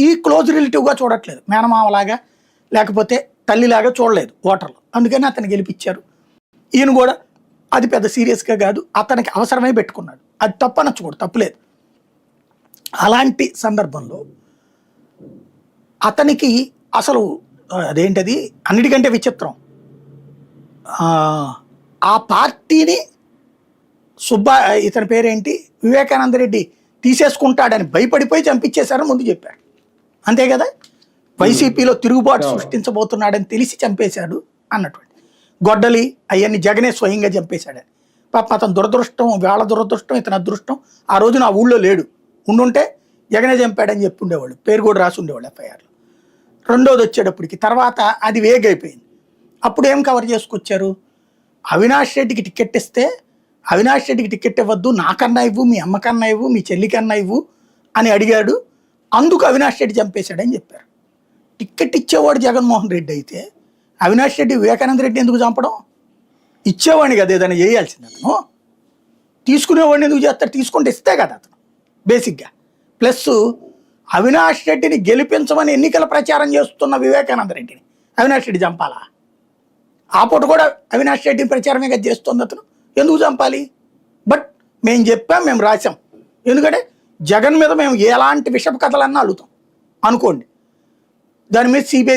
ఈ క్లోజ్ రిలేటివ్గా చూడట్లేదు, మేనమామలాగా లేకపోతే తల్లిలాగా చూడలేదు ఓటర్లు, అందుకని అతను గెలిపించారు. ఈయన కూడా అది పెద్ద సీరియస్గా కాదు, అతనికి అవసరమై పెట్టుకున్నాడు, అది తప్పు అనొచ్చుకోడు, తప్పులేదు. అలాంటి సందర్భంలో అతనికి అసలు అదేంటది అన్నిటికంటే విచిత్రం, ఆ పార్టీని ఇతని పేరేంటి వివేకానంద రెడ్డి తీసేసుకుంటాడని భయపడిపోయి చంపించేశారని ముందు చెప్పాడు, అంతే కదా. వైసీపీలో తిరుగుబాటు సృష్టించబోతున్నాడని తెలిసి చంపేశాడు అన్నటువంటి గొడ్డలి అవన్నీ జగనే స్వయంగా చంపేశాడని. పాప అతను దురదృష్టం, వాళ్ళ దురదృష్టం, ఇతని అదృష్టం, ఆ రోజు నా ఊళ్ళో లేడు, ఉండుంటే జగనే చంపాడని చెప్పి ఉండేవాళ్ళు, పేరు కూడా రాసి ఉండేవాళ్ళు ఎఫ్ఐఆర్లో. రెండోది వచ్చేటప్పటికి తర్వాత అది వేగైపోయింది. అప్పుడు ఏం కవర్ చేసుకొచ్చారు, అవినాష్ రెడ్డికి టికెట్ ఇస్తే అవినాష్ రెడ్డికి టికెట్ ఇవ్వద్దు, నాకన్నా ఇవ్వు, మీ అమ్మకన్నా ఇవ్వు, మీ చెల్లికన్నా ఇవ్వు అని అడిగాడు, అందుకు అవినాష్ రెడ్డి చంపేశాడని చెప్పారు. టికెట్ ఇచ్చేవాడు జగన్మోహన్ రెడ్డి అయితే అవినాష్ రెడ్డి వివేకానంద రెడ్డి ఎందుకు చంపడం? ఇచ్చేవాడిని కదా ఏదైనా చేయాల్సింది, అతను తీసుకునేవాడిని ఎందుకు చేస్తాడు? తీసుకుంటే ఇస్తే కదా అతను బేసిక్గా. ప్లస్ అవినాష్ రెడ్డిని గెలిపించమని ఎన్నికల ప్రచారం చేస్తున్న వివేకానంద రెడ్డిని అవినాష్ రెడ్డి చంపాలా? ఆ పూట కూడా అవినాష్ రెడ్డి ప్రచారమే కదా చేస్తుంది, అతను ఎందుకు చంపాలి? బట్ మేము చెప్పాం, మేము రాసాం, ఎందుకంటే జగన్ మీద మేము ఎలాంటి విషపు కథలన్నా అలుగుతాం అనుకోండి, దాని మీద సిబిఐ